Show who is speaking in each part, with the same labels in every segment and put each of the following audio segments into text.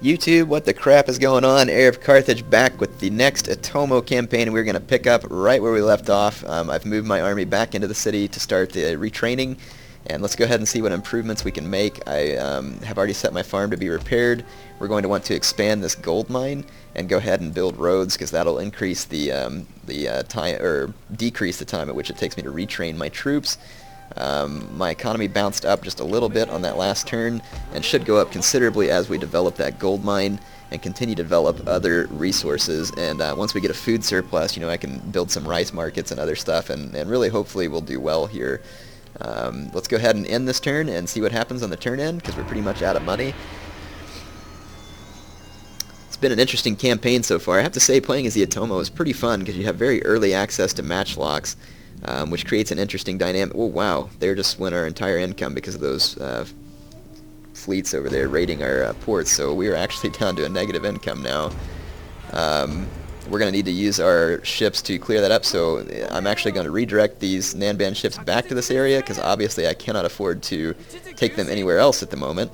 Speaker 1: YouTube, what the crap is going on? HeirofCarthage back with the next Otomo campaign. We're going to pick up right where we left off. I've moved my army back into the city to start the retraining, and let's go ahead and see what improvements we can make. I have already set my farm to be repaired. We're going to want to expand this gold mine and go ahead and build roads, because that'll increase the time, or decrease the time at which it takes me to retrain my troops. My economy bounced up just a little bit on that last turn and should go up considerably as we develop that gold mine and continue to develop other resources. And once we get a food surplus, I can build some rice markets and other stuff, and really hopefully we'll do well here. Let's go ahead and end this turn and see what happens on the turn end, because we're pretty much out of money. It's been an interesting campaign so far. I have to say, playing as the Otomo is pretty fun because you have very early access to match locks, which creates an interesting dynamic. Oh wow, there just went our entire income because of those fleets over there raiding our ports, so we are actually down to a negative income now. We're going to need to use our ships to clear that up, so I'm actually going to redirect these Nanban ships back to this area, because obviously I cannot afford to take them anywhere else at the moment.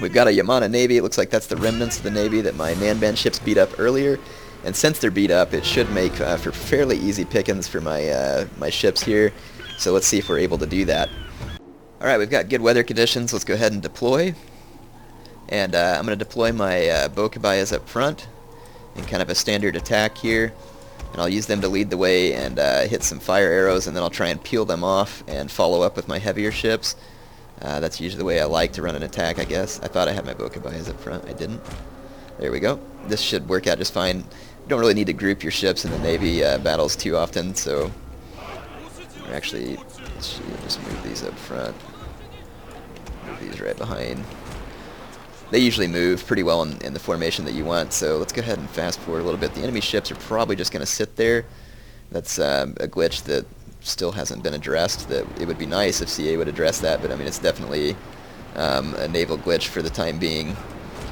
Speaker 1: We've got a Yamana Navy. It looks like that's the remnants of the Navy that my Nanban ships beat up earlier. And since they're beat up, it should make for fairly easy pickings for my my ships here. So let's see if we're able to do that. Alright, we've got good weather conditions. Let's go ahead and deploy. And I'm going to deploy my bow cabayas up front in kind of a standard attack here. And I'll use them to lead the way and hit some fire arrows, and then I'll try and peel them off and follow up with my heavier ships. That's usually the way I like to run an attack, I guess. I thought I had my bow cabayas up front. I didn't. There we go. This should work out just fine. You don't really need to group your ships in the Navy battles too often, so actually, let's just move these up front. Move these right behind. They usually move pretty well in the formation that you want, so let's go ahead and fast forward a little bit. The enemy ships are probably just going to sit there. That's a glitch that still hasn't been addressed. That it would be nice if CA would address that, but I mean, it's definitely a naval glitch for the time being,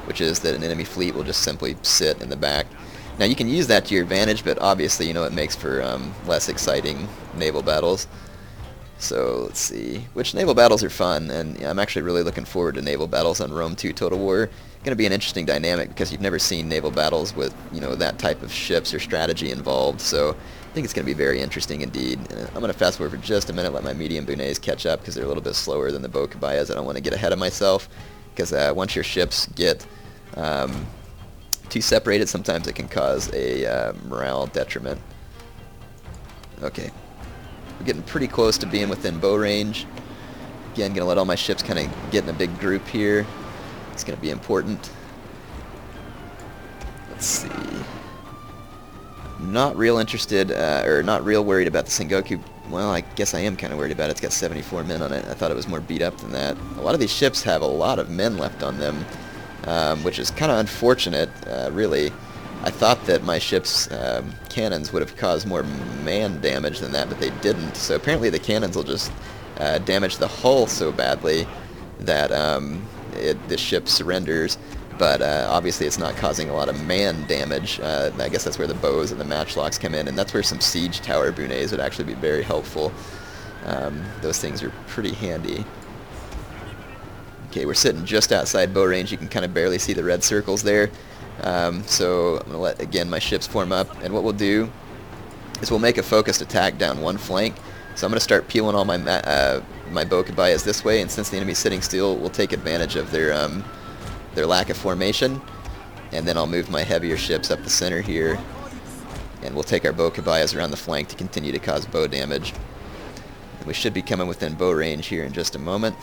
Speaker 1: which is that an enemy fleet will just simply sit in the back. Now you can use that to your advantage, but obviously it makes for less exciting naval battles. So let's see, which naval battles are fun, and I'm actually really looking forward to naval battles on Rome 2 Total War. Going to be an interesting dynamic because you've never seen naval battles with that type of ships or strategy involved. So I think it's going to be very interesting indeed. I'm going to fast forward for just a minute, let my medium bunets catch up because they're a little bit slower than the bow cabayas. I don't want to get ahead of myself, because once your ships get too separated, sometimes it can cause a morale detriment. Okay, we're getting pretty close to being within bow range. Again, going to let all my ships kind of get in a big group here. It's going to be important. Let's see. Not real interested, or not real worried about the Sengoku. Well, I guess I am kind of worried about it. It's got 74 men on it. I thought it was more beat up than that. A lot of these ships have a lot of men left on them, which is kind of unfortunate, really. I thought that my ship's cannons would have caused more man damage than that, but they didn't. So apparently the cannons will just damage the hull so badly that the ship surrenders. But obviously it's not causing a lot of man damage. I guess that's where the bows and the matchlocks come in, and that's where some siege tower bunets would actually be very helpful. Those things are pretty handy. Okay, we're sitting just outside bow range. You can kind of barely see the red circles there. So I'm going to let, again, my ships form up, and what we'll do is we'll make a focused attack down one flank. So I'm going to start peeling all my my bow cabayas this way, and since the enemy's sitting still, we'll take advantage of their lack of formation, and then I'll move my heavier ships up the center here, and we'll take our bow cabayas around the flank to continue to cause bow damage. And we should be coming within bow range here in just a moment.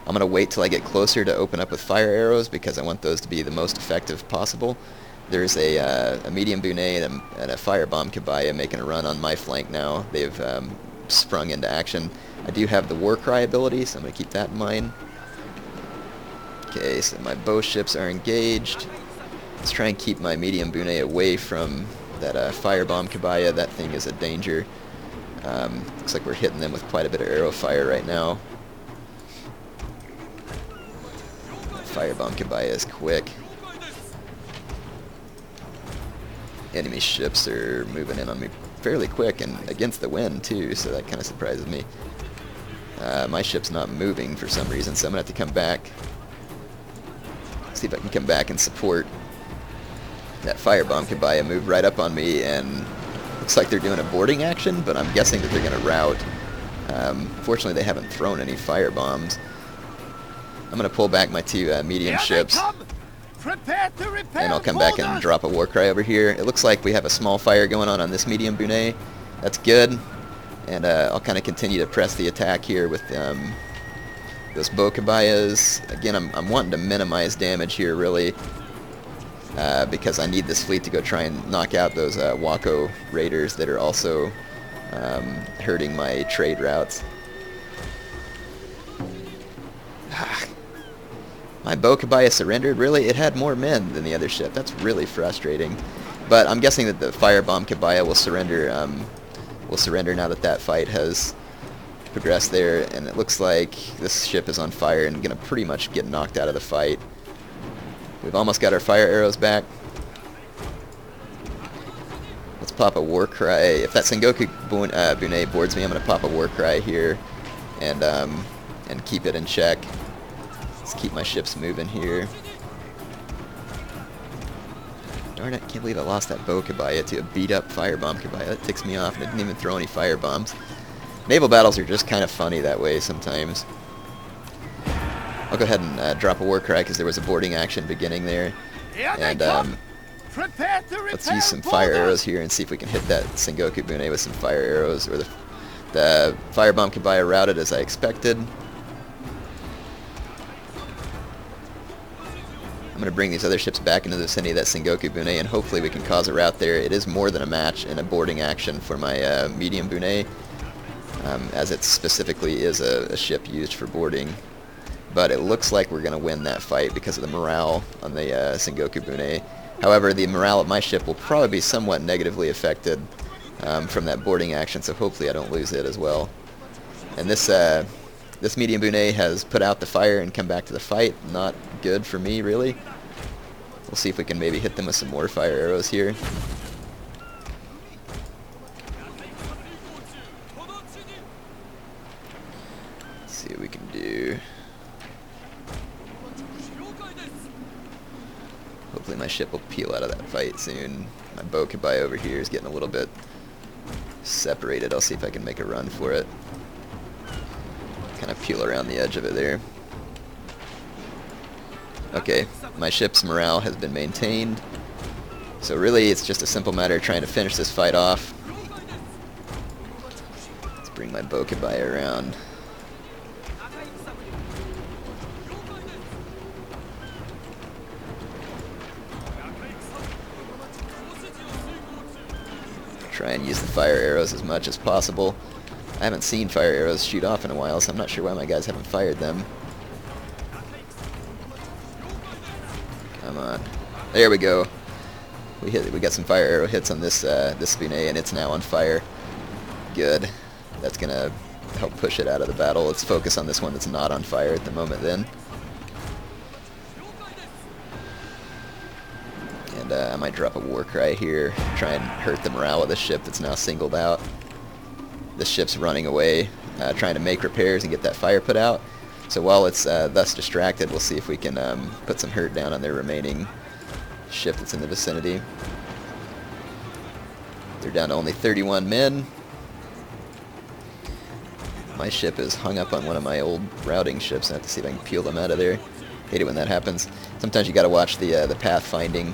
Speaker 1: I'm going to wait till I get closer to open up with fire arrows, because I want those to be the most effective possible. There's a medium bunet and a firebomb cabaya making a run on my flank now. They've sprung into action. I do have the war cry ability, so I'm going to keep that in mind. Okay, so my bow ships are engaged. Let's try and keep my medium bunet away from that firebomb cabaya. That thing is a danger. Looks like we're hitting them with quite a bit of arrow fire right now. Firebomb cabaya is quick. Enemy ships are moving in on me fairly quick and against the wind too, so that kind of surprises me. My ship's not moving for some reason, so I'm going to have to come back. see if I can come back and support. That firebomb Kabaya moved right up on me, and looks like they're doing a boarding action, but I'm guessing that they're going to rout. Fortunately, they haven't thrown any firebombs. I'm going to pull back my two medium ships, and I'll come back and drop a war cry over here. It looks like we have a small fire going on this medium Bune. That's good, and I'll kind of continue to press the attack here with those Bokabayas. Again, I'm wanting to minimize damage here, really, because I need this fleet to go try and knock out those Wako raiders that are also hurting my trade routes. My Bokabaya surrendered? Really? It had more men than the other ship. That's really frustrating. But I'm guessing that the Firebomb Kabaya will surrender now that that fight has progressed there. And it looks like this ship is on fire and going to pretty much get knocked out of the fight. We've almost got our fire arrows back. Let's pop a war cry. If that Sengoku Bune boards me, I'm going to pop a war cry here and keep it in check. Let's keep my ships moving here. Darn it, can't believe I lost that bow Kabaya to a beat-up firebomb Kabaya. That ticks me off, and it didn't even throw any firebombs. Naval battles are just kind of funny that way sometimes. I'll go ahead and drop a war cry because there was a boarding action beginning there. And let's use some fire arrows here and see if we can hit that Sengoku Bune with some fire arrows. Or the firebomb Kabaya routed as I expected. I'm going to bring these other ships back into the vicinity of that Sengoku Bune, and hopefully we can cause a rout there. It is more than a match in a boarding action for my medium Bune, as it specifically is a ship used for boarding. But it looks like we're going to win that fight because of the morale on the Sengoku Bune. However, the morale of my ship will probably be somewhat negatively affected from that boarding action, so hopefully I don't lose it as well. And this medium Bune has put out the fire and come back to the fight. Not good for me, really. We'll see if we can maybe hit them with some more fire arrows here. Let's see what we can do. Hopefully my ship will peel out of that fight soon. My bow Kabaya over here is getting a little bit separated. I'll see if I can make a run for it. Kind of peel around the edge of it there. Okay, my ship's morale has been maintained. So really it's just a simple matter of trying to finish this fight off. Let's bring my bow Kabaya around. Try and use the fire arrows as much as possible. I haven't seen fire arrows shoot off in a while, so I'm not sure why my guys haven't fired them. Come on. There we go. We got some fire arrow hits on this Bune, and it's now on fire. Good. That's gonna help push it out of the battle. Let's focus on this one that's not on fire at the moment then. And I might drop a war cry here, try and hurt the morale of the ship that's now singled out. This ship's running away, trying to make repairs and get that fire put out. So while it's thus distracted, we'll see if we can put some hurt down on their remaining ship that's in the vicinity. They're down to only 31 men. My ship is hung up on one of my old routing ships. I have to see if I can peel them out of there. Hate it when that happens. Sometimes you got to watch the pathfinding.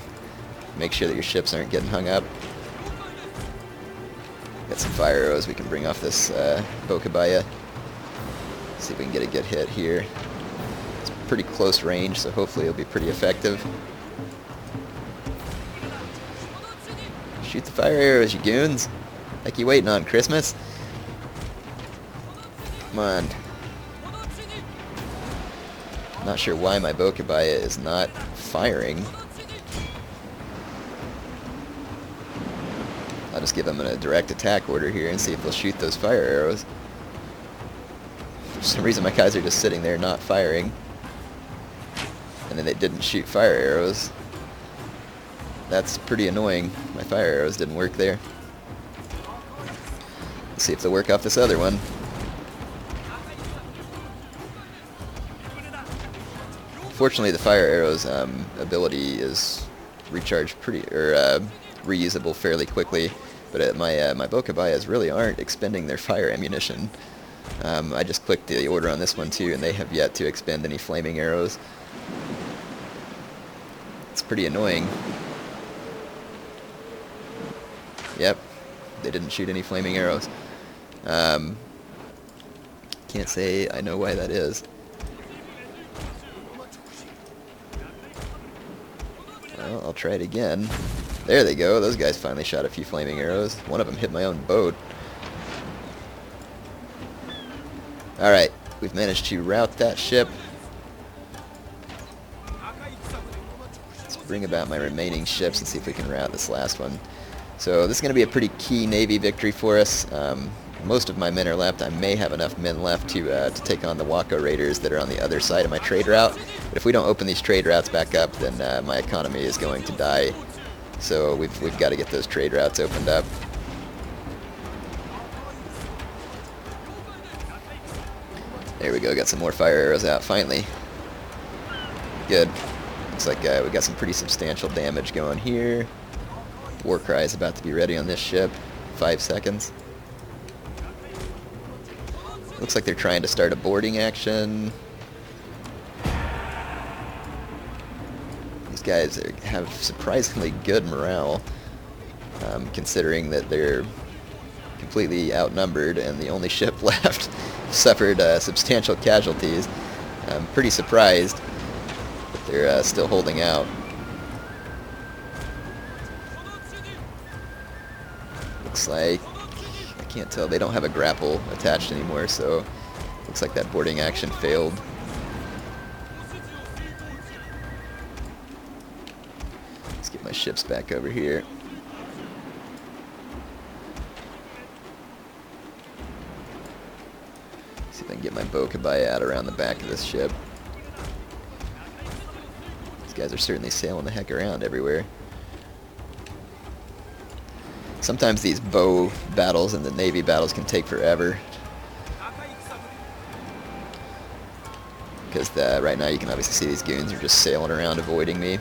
Speaker 1: Make sure that your ships aren't getting hung up. Got some fire arrows we can bring off this Bokabaya. See if we can get a good hit here. It's pretty close range, so hopefully it'll be pretty effective. Shoot the fire arrows, you goons. Like you waiting on Christmas? Come on. Not sure why my Bokabaya is not firing. I'll just give them a direct attack order here and see if they'll shoot those fire arrows. For some reason my guys are just sitting there not firing. And then they didn't shoot fire arrows. That's pretty annoying. My fire arrows didn't work there. Let's see if they'll work off this other one. Fortunately, the fire arrows ability is recharged reusable fairly quickly, but my Bokabayas really aren't expending their fire ammunition. I just clicked the order on this one too, and they have yet to expend any flaming arrows. It's pretty annoying. Yep, they didn't shoot any flaming arrows. Can't say I know why that is. Well, I'll try it again. There they go. Those guys finally shot a few flaming arrows. One of them hit my own boat. Alright, we've managed to rout that ship. Let's bring about my remaining ships and see if we can rout this last one. So this is going to be a pretty key Navy victory for us. Most of my men are left. I may have enough men left to take on the Wako Raiders that are on the other side of my trade route. But if we don't open these trade routes back up, then my economy is going to die. So we've got to get those trade routes opened up. There we go. Got some more fire arrows out finally. Good. Looks like we got some pretty substantial damage going here. War cry is about to be ready on this ship. 5 seconds. Looks like they're trying to start a boarding action. These guys have surprisingly good morale, considering that they're completely outnumbered and the only ship left suffered substantial casualties. I'm pretty surprised that they're still holding out. Looks like, I can't tell, they don't have a grapple attached anymore, so looks like that boarding action failed. Let's get my ships back over here. See if I can get my Bokabai out around the back of this ship. These guys are certainly sailing the heck around everywhere. Sometimes these bow battles and the Navy battles can take forever. Because right now you can obviously see these goons are just sailing around avoiding me.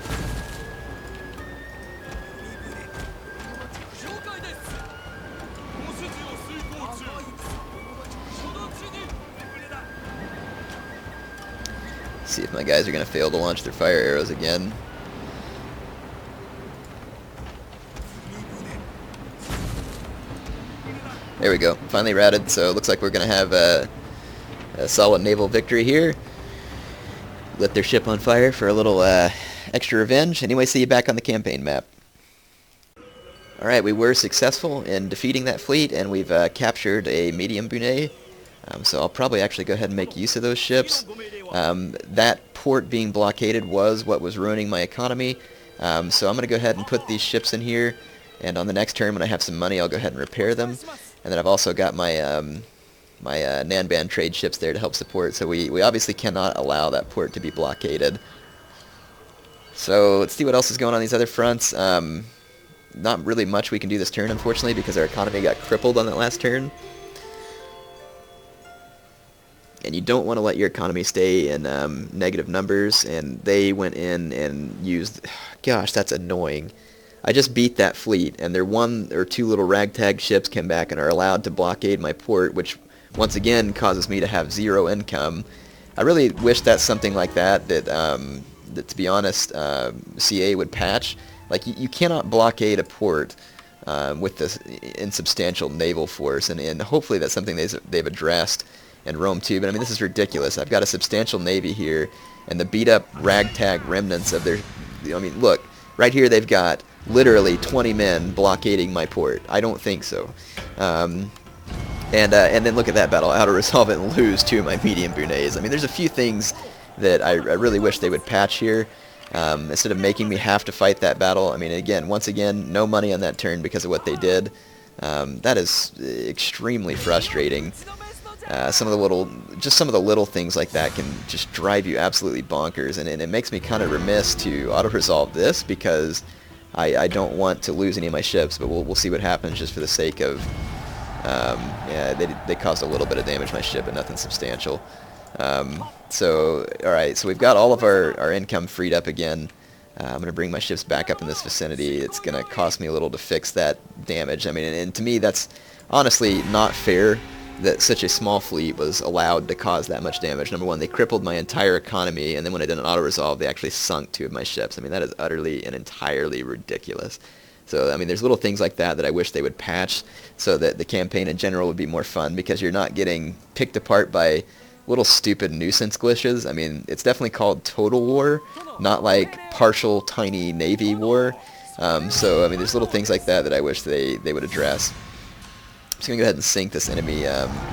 Speaker 1: See if my guys are going to fail to launch their fire arrows again. There we go. Finally routed, so it looks like we're going to have a solid naval victory here. Lit their ship on fire for a little extra revenge. Anyway, see you back on the campaign map. Alright, we were successful in defeating that fleet, and we've captured a medium bunet. So I'll probably actually go ahead and make use of those ships. That port being blockaded was what was ruining my economy. So I'm going to go ahead and put these ships in here, and on the next turn when I have some money I'll go ahead and repair them. And then I've also got my Nanban trade ships there to help support, so we obviously cannot allow that port to be blockaded. So let's see what else is going on these other fronts. Not really much we can do this turn, unfortunately, because our economy got crippled on that last turn. And you don't want to let your economy stay in negative numbers, and they went in and used... Gosh, that's annoying. I just beat that fleet, and their 1 or 2 little ragtag ships came back and are allowed to blockade my port, which once again causes me to have 0 income. I really wish that's something like that to be honest, CA would patch. Like, you cannot blockade a port with this insubstantial naval force, and hopefully that's something they've addressed in Rome too. But I mean, this is ridiculous. I've got a substantial navy here, and the beat up ragtag remnants of their... I mean, look, right here they've got literally 20 men blockading my port. I don't think so. And then look at that battle. Auto-resolve it and lose 2 of my medium bunets. I mean, there's a few things that I really wish they would patch here. Instead of making me have to fight that battle. I mean, again, once again, no money on that turn because of what they did. That is extremely frustrating. Some of the little things like that can just drive you absolutely bonkers, and it makes me kind of remiss to auto-resolve this because I don't want to lose any of my ships, but we'll see what happens just for the sake of... yeah, they caused a little bit of damage to my ship, but nothing substantial. So, alright, so we've got all of our income freed up again. I'm going to bring my ships back up in this vicinity. It's going to cost me a little to fix that damage. I mean, and to me, that's honestly not fair that such a small fleet was allowed to cause that much damage. Number one, they crippled my entire economy, and then when I did an auto-resolve, they actually sunk 2 of my ships. I mean, that is utterly and entirely ridiculous. So, I mean, there's little things like that that I wish they would patch so that the campaign in general would be more fun, because you're not getting picked apart by little stupid nuisance glitches. I mean, it's definitely called Total War, not like partial tiny Navy War. So, I mean, there's little things like that that I wish they would address. I'm just going to go ahead and sink this enemy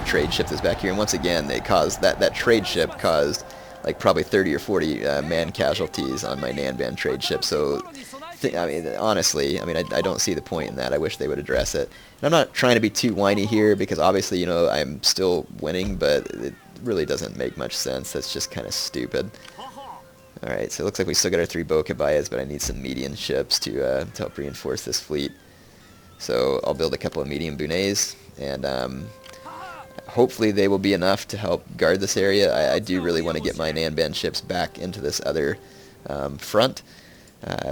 Speaker 1: trade ship that's back here. And once again, they caused that trade ship caused like probably 30 or 40 man casualties on my Nanban trade ship. So, I mean, honestly, I mean, I don't see the point in that. I wish they would address it. And I'm not trying to be too whiny here, because obviously, you know, I'm still winning, but it really doesn't make much sense. That's just kind of stupid. Alright, so it looks like we still got our 3 Bokabayas, but I need some medium ships to help reinforce this fleet. So I'll build a couple of medium bunets, and hopefully they will be enough to help guard this area. I do really want to get my Nanban ships back into this other front.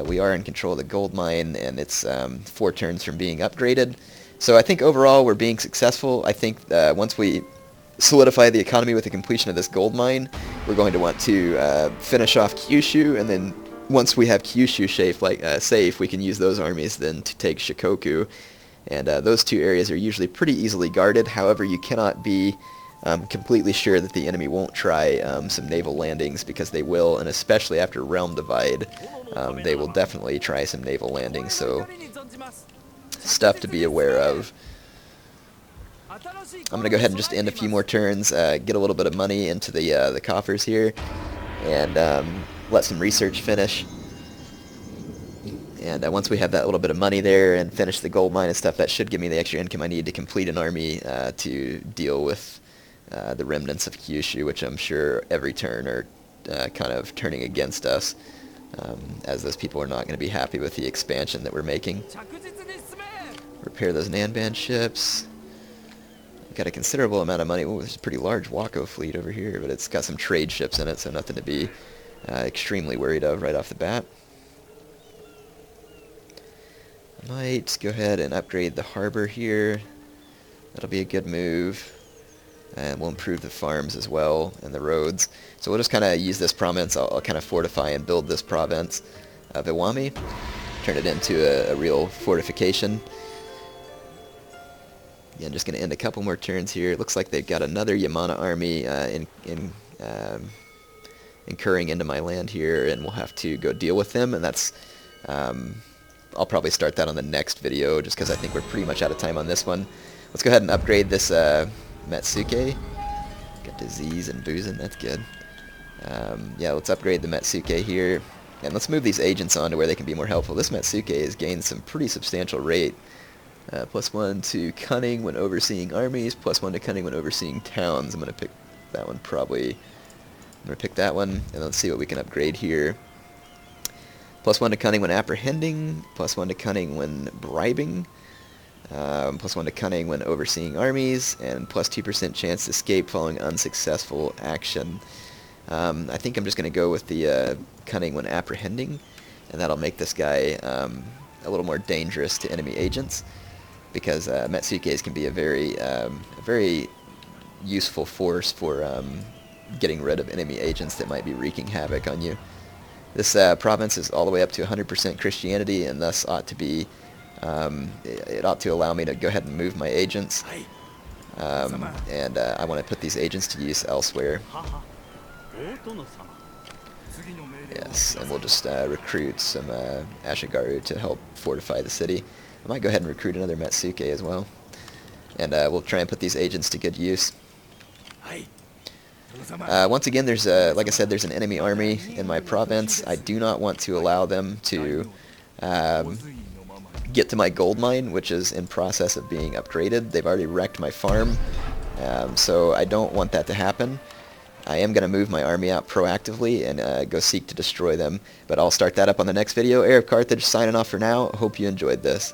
Speaker 1: We are in control of the gold mine, and it's 4 turns from being upgraded. So I think overall we're being successful. I think once we solidify the economy with the completion of this gold mine, we're going to want to finish off Kyushu, and then once we have Kyushu safe, we can use those armies then to take Shikoku. And those 2 areas are usually pretty easily guarded. However, you cannot be completely sure that the enemy won't try some naval landings, because they will, and especially after Realm Divide, they will definitely try some naval landings. So, stuff to be aware of. I'm going to go ahead and just end a few more turns, get a little bit of money into the coffers here, and let some research finish. And once we have that little bit of money there and finish the gold mine and stuff, that should give me the extra income I need to complete an army to deal with the remnants of Kyushu, which I'm sure every turn are kind of turning against us, as those people are not going to be happy with the expansion that we're making. Repair those Nanban ships. Got a considerable amount of money. Oh, there's a pretty large Wako fleet over here, but it's got some trade ships in it, so nothing to be extremely worried of right off the bat. I might go ahead and upgrade the harbor here. That'll be a good move. And we'll improve the farms as well, and the roads. So we'll just kind of use this province. I'll kind of fortify and build this province of Iwami. Turn it into a real fortification. Yeah, I'm just going to end a couple more turns here. It looks like they've got another Yamana army incurring into my land here, and we'll have to go deal with them. And that's, I'll probably start that on the next video, just because I think we're pretty much out of time on this one. Let's go ahead and upgrade this Metsuke. Got disease and boozing, that's good. Yeah, let's upgrade the Metsuke here. And let's move these agents on to where they can be more helpful. This Metsuke has gained some pretty substantial rate. +1 to cunning when overseeing armies, +1 to cunning when overseeing towns. I'm going to pick that one probably. I'm going to pick that one, and let's see what we can upgrade here. +1 to cunning when apprehending, +1 to cunning when bribing, +1 to cunning when overseeing armies, and +2% chance to escape following unsuccessful action. I think I'm just going to go with the cunning when apprehending, and that'll make this guy a little more dangerous to enemy agents, because Metsukes can be a very useful force for getting rid of enemy agents that might be wreaking havoc on you. This province is all the way up to 100% Christianity, and thus ought to be, it ought to allow me to go ahead and move my agents, and I want to put these agents to use elsewhere. Yes, and we'll just recruit some Ashigaru to help fortify the city. I might go ahead and recruit another Metsuke as well. And we'll try and put these agents to good use. Once again, there's like I said, there's an enemy army in my province. I do not want to allow them to get to my gold mine, which is in process of being upgraded. They've already wrecked my farm, so I don't want that to happen. I am going to move my army out proactively and go seek to destroy them, but I'll start that up on the next video. HeirofCarthage signing off for now. Hope you enjoyed this.